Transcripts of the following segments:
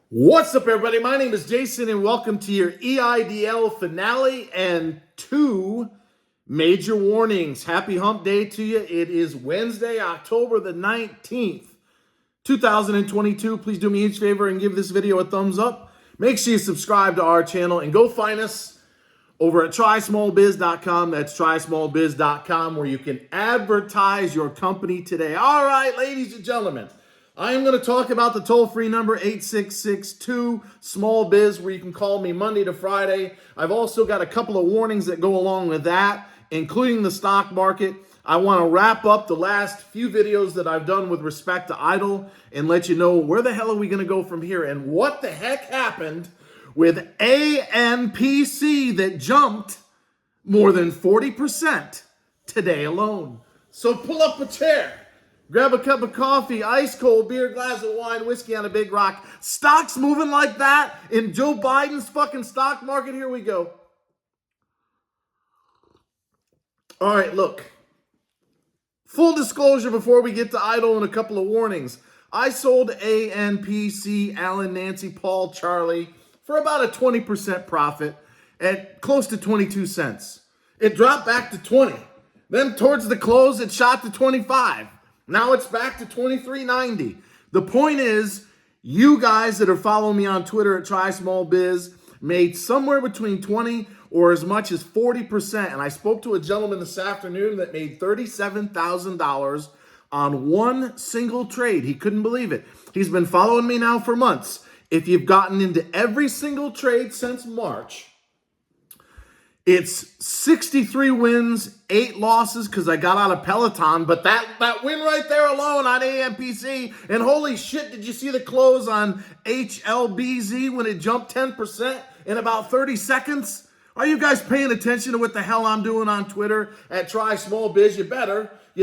What's up, everybody? My name is Jason, and welcome to your Eidl finale and 2 major warnings. Happy hump day to you. It is Wednesday, October the 19th, 2022. Please do me each favor and give this video a thumbs up. Make sure you subscribe to our channel and go find us over at trysmallbiz.com. That's trysmallbiz.com, where you can advertise your company today. All right, ladies and gentlemen. I am going to talk about the toll-free number 8662-SMALL-BIZ, where you can call me Monday to Friday. I've also got a couple of warnings that go along with that, including the stock market. I want to wrap up the last few videos that I've done with respect to Eidl and let you know where the hell are we going to go from here and what the heck happened with ANPC that jumped more than 40% today alone. So pull up a chair. Grab a cup of coffee, ice cold beer, glass of wine, whiskey on a big rock. Stocks moving like that in Joe Biden's fucking stock market. Here we go. All right, look. Full disclosure before we get to Eidl and a couple of warnings. I sold ANPC, Alan, Nancy, Paul, Charlie for about a 20% profit at close to 22 cents. It dropped back to 20. Then towards the close, it shot to 25. Now it's back to $23.90. The point is, you guys that are following me on Twitter at TrySmallBiz made somewhere between 20 or as much as 40%. And I spoke to a gentleman this afternoon that made $37,000 on one single trade. He couldn't believe it. He's been following me now for months. If you've gotten into every single trade since March, it's 63 wins, 8 losses because I got out of Peloton. But that win right there alone on AMPC. And holy shit, did you see the close on HLBZ when it jumped 10% in about 30 seconds? Are you guys paying attention to what the hell I'm doing on Twitter at TrySmallBiz? You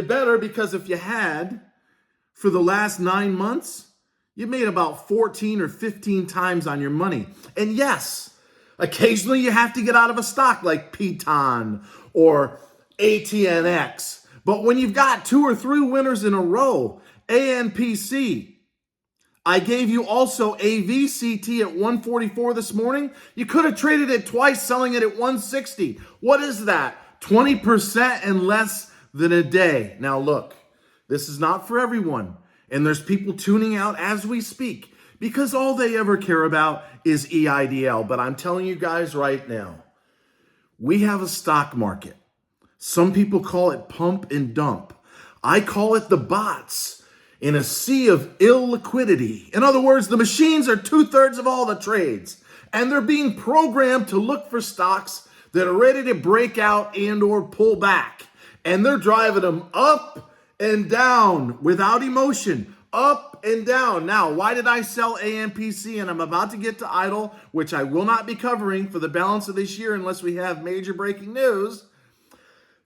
better, because if you had, for the last 9 months, you made about 14 or 15 times on your money. And yes, occasionally you have to get out of a stock like Piton or ATNX. But when you've got 2 or 3 winners in a row, ANPC, I gave you also AVCT at 144 this morning. You could have traded it twice, selling it at 160. What is that? 20% in less than a day. Now look, this is not for everyone. And there's people tuning out as we speak, because all they ever care about is EIDL. But I'm telling you guys right now, we have a stock market. Some people call it pump and dump. I call it the bots in a sea of illiquidity. In other words, the machines are 2/3 of all the trades, and they're being programmed to look for stocks that are ready to break out and or pull back. And they're driving them up and down without emotion. Up and down. Now, why did I sell AMPC? And I'm about to get to Eidl, which I will not be covering for the balance of this year unless we have major breaking news.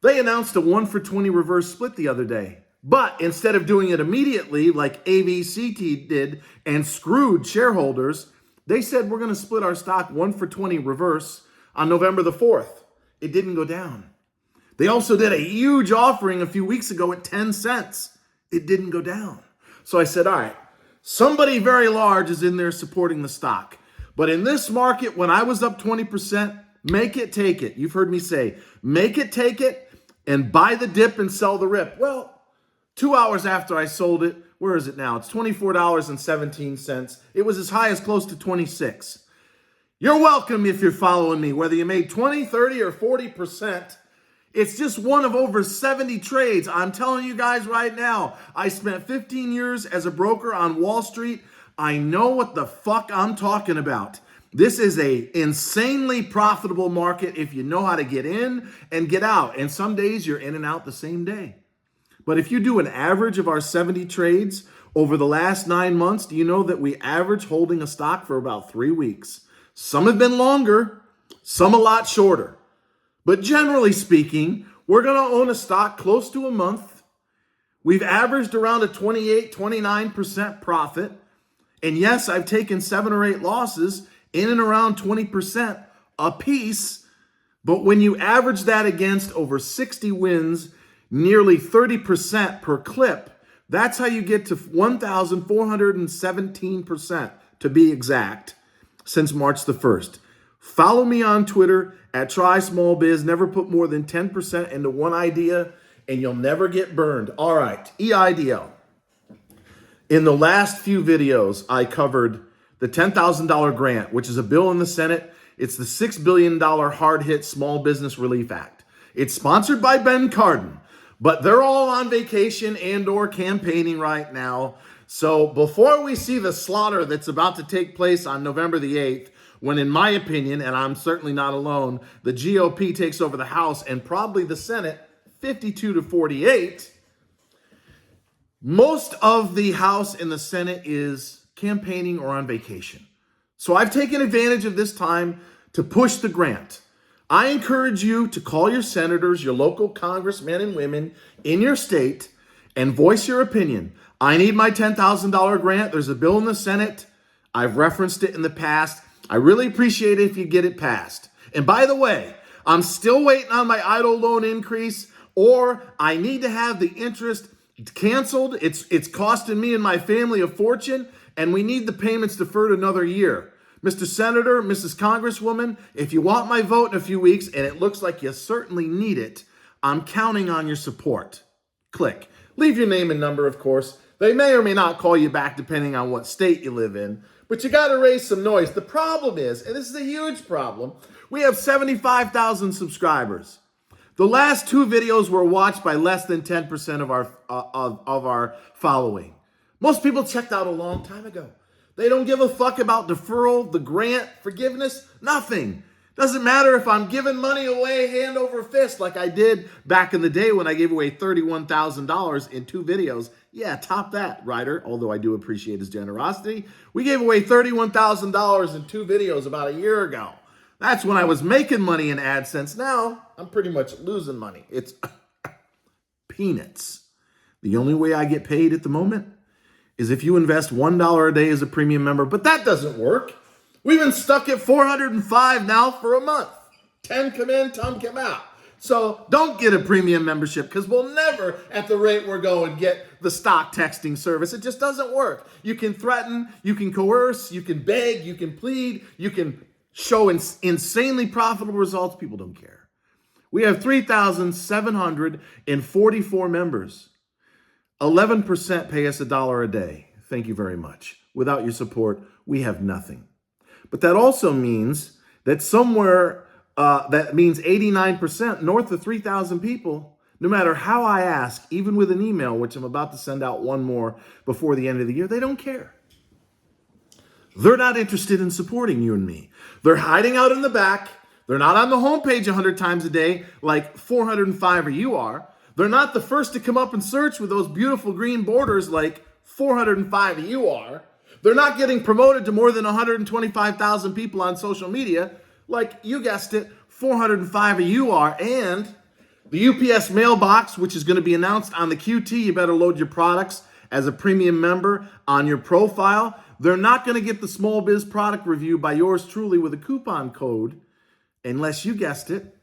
They announced a 1-for-20 reverse split the other day. But instead of doing it immediately like AVCT did and screwed shareholders, they said we're going to split our stock 1-for-20 reverse on November the 4th. It didn't go down. They also did a huge offering a few weeks ago at 10 cents. It didn't go down. So I said, all right, somebody very large is in there supporting the stock. But in this market, when I was up 20%, make it, take it. You've heard me say, make it, take it, and buy the dip and sell the rip. Well, 2 hours after I sold it, where is it now? It's $24.17. It was as high as close to 26. You're welcome if you're following me, whether you made 20, 30, or 40%. It's just one of over 70 trades. I'm telling you guys right now, I spent 15 years as a broker on Wall Street. I know what the fuck I'm talking about. This is a insanely profitable market if you know how to get in and get out. And some days you're in and out the same day. But if you do an average of our 70 trades over the last 9 months, do you know that we average holding a stock for about 3 weeks? Some have been longer, some a lot shorter. But generally speaking, we're going to own a stock close to a month. We've averaged around a 28, 29% profit. And yes, I've taken 7 or 8 losses in and around 20% a piece. But when you average that against over 60 wins, nearly 30% per clip, that's how you get to 1,417%. to be exact, since March the 1st. Follow me on Twitter at TrySmallBiz. Never put more than 10% into one idea, and you'll never get burned. All right, Eidl. In the last few videos, I covered the $10,000 grant, which is a bill in the Senate. It's the $6 billion hard-hit Small Business Relief Act. It's sponsored by Ben Cardin, but they're all on vacation and or campaigning right now. So before we see the slaughter that's about to take place on November the 8th, when in my opinion, and I'm certainly not alone, the GOP takes over the House and probably the Senate 52-48, most of the House and the Senate is campaigning or on vacation. So I've taken advantage of this time to push the grant. I encourage you to call your senators, your local congressmen and women in your state, and voice your opinion. I need my $10,000 grant. There's a bill in the Senate. I've referenced it in the past. I really appreciate it if you get it passed. And by the way, I'm still waiting on my Eidl loan increase, or I need to have the interest canceled. It's costing me and my family a fortune, and we need the payments deferred another year. Mr. Senator, Mrs. Congresswoman, if you want my vote in a few weeks, and it looks like you certainly need it, I'm counting on your support. Click. Leave your name and number, of course. They may or may not call you back depending on what state you live in, but you got to raise some noise. The problem is, and this is a huge problem, we have 75,000 subscribers. The last two videos were watched by less than 10% of our following. Most people checked out a long time ago. They don't give a fuck about deferral, the grant, forgiveness, nothing. Doesn't matter if I'm giving money away hand over fist like I did back in the day when I gave away $31,000 in two videos. Yeah, top that, Ryder, although I do appreciate his generosity. We gave away $31,000 in two videos about a year ago. That's when I was making money in AdSense. Now, I'm pretty much losing money. It's peanuts. The only way I get paid at the moment is if you invest $1 a day as a premium member, but that doesn't work. We've been stuck at 405 now for a month. 10 come in, 10 come out. So don't get a premium membership because we'll never, at the rate we're going, get the stock texting service. It just doesn't work. You can threaten, you can coerce, you can beg, you can plead, you can show insanely profitable results. People don't care. We have 3,744 members. 11% pay us $1 a day. Thank you very much. Without your support, we have nothing. But that also means that somewhere, that means 89%, north of 3,000 people, no matter how I ask, even with an email, which I'm about to send out one more before the end of the year, they don't care. They're not interested in supporting you and me. They're hiding out in the back. They're not on the homepage 100 times a day like 405 or you are. They're not the first to come up and search with those beautiful green borders like 405 you are. They're not getting promoted to more than 125,000 people on social media like, you guessed it, 405 you are. And the UPS mailbox, which is going to be announced on the QT, you better load your products as a premium member on your profile. They're not going to get the Small Biz product review by yours truly with a coupon code unless you guessed it.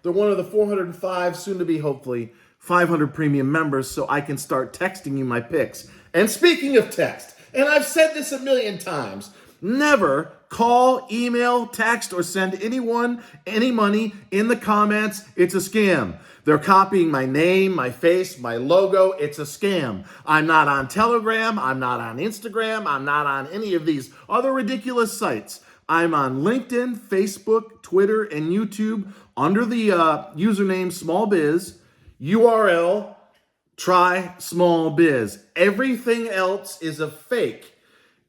They're one of the 405, soon to be hopefully 500 premium members, so I can start texting you my picks. And speaking of text, and I've said this a million times, never call, email, text, or send anyone any money in the comments. It's a scam. They're copying my name, my face, my logo. It's a scam. I'm not on Telegram. I'm not on Instagram. I'm not on any of these other ridiculous sites. I'm on LinkedIn, Facebook, Twitter, and YouTube under the username SmallBiz, URL, Try Small Biz. Everything else is a fake.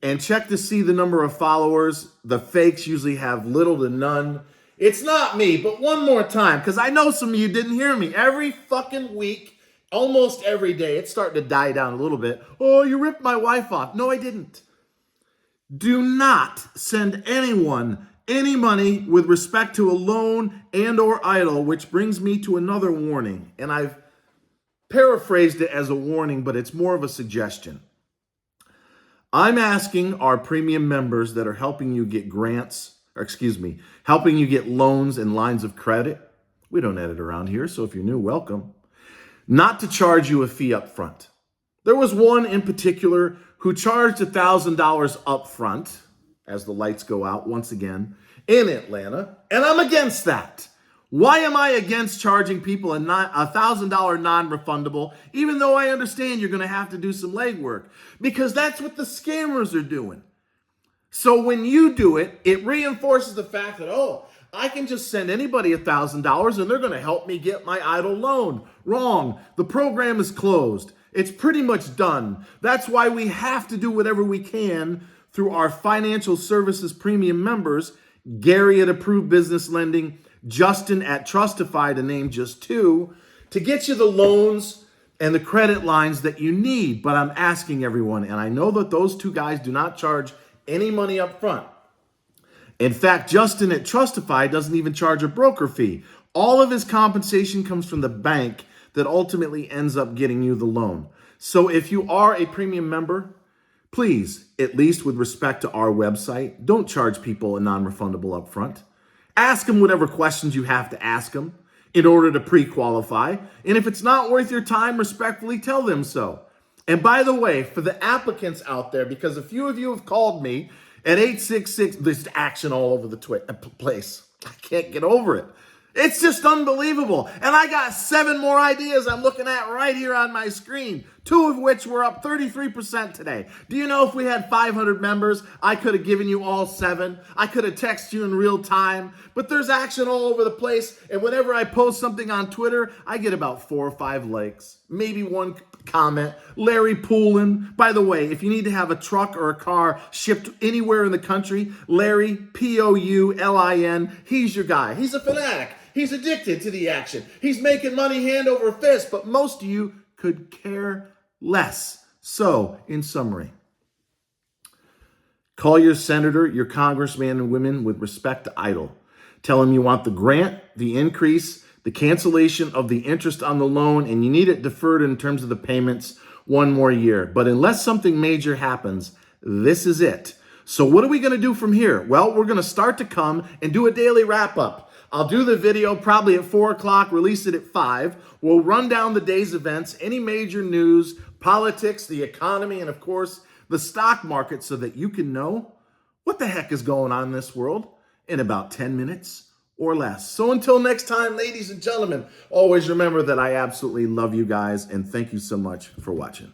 And check to see the number of followers. The fakes usually have little to none. It's not me, but one more time, because I know some of you didn't hear me. Every fucking week, almost every day, it's starting to die down a little bit. Oh, you ripped my wife off. No, I didn't. Do not send anyone any money with respect to a loan and or Eidl, which brings me to another warning. And I've paraphrased it as a warning, but it's more of a suggestion. I'm asking our premium members that are helping you get grants, helping you get loans and lines of credit. We don't edit around here, so if you're new, welcome. Not to charge you a fee up front. There was one in particular who charged $1,000 up front as the lights go out once again in Atlanta, and I'm against that. Why am I against charging people a $1,000 non-refundable, even though I understand you're going to have to do some legwork? Because that's what the scammers are doing. So when you do it, it reinforces the fact that, oh, I can just send anybody $1,000 and they're going to help me get my Eidl loan. Wrong. The program is closed. It's pretty much done. That's why we have to do whatever we can through our financial services premium members, Gary at Approved Business Lending, Justin at Trustify, to name just two, to get you the loans and the credit lines that you need. But I'm asking everyone, and I know that those two guys do not charge any money up front. In fact, Justin at Trustify doesn't even charge a broker fee. All of his compensation comes from the bank that ultimately ends up getting you the loan. So if you are a premium member, please, at least with respect to our website, don't charge people a non-refundable up front. Ask them whatever questions you have to ask them in order to pre-qualify. And if it's not worth your time, respectfully tell them so. And by the way, for the applicants out there, because a few of you have called me at 866, there's action all over the place. I can't get over it. It's just unbelievable. And I got 7 more ideas I'm looking at right here on my screen, 2 of which were up 33% today. Do you know if we had 500 members, I could have given you all 7. I could have texted you in real time. But there's action all over the place. And whenever I post something on Twitter, I get about 4 or 5 likes, maybe 1 comment. Larry Poulin. By the way, if you need to have a truck or a car shipped anywhere in the country, Larry, Poulin, he's your guy. He's a fanatic. He's addicted to the action. He's making money hand over fist, but most of you could care less. So, in summary, call your senator, your congressman and women with respect to Eidl. Tell them you want the grant, the increase, the cancellation of the interest on the loan, and you need it deferred in terms of the payments 1 more year. But unless something major happens, this is it. So what are we going to do from here? Well, we're going to start to come and do a daily wrap-up. I'll do the video probably at 4 o'clock, release it at 5. We'll run down the day's events, any major news, politics, the economy, and of course, the stock market so that you can know what the heck is going on in this world in about 10 minutes or less. So until next time, ladies and gentlemen, always remember that I absolutely love you guys and thank you so much for watching.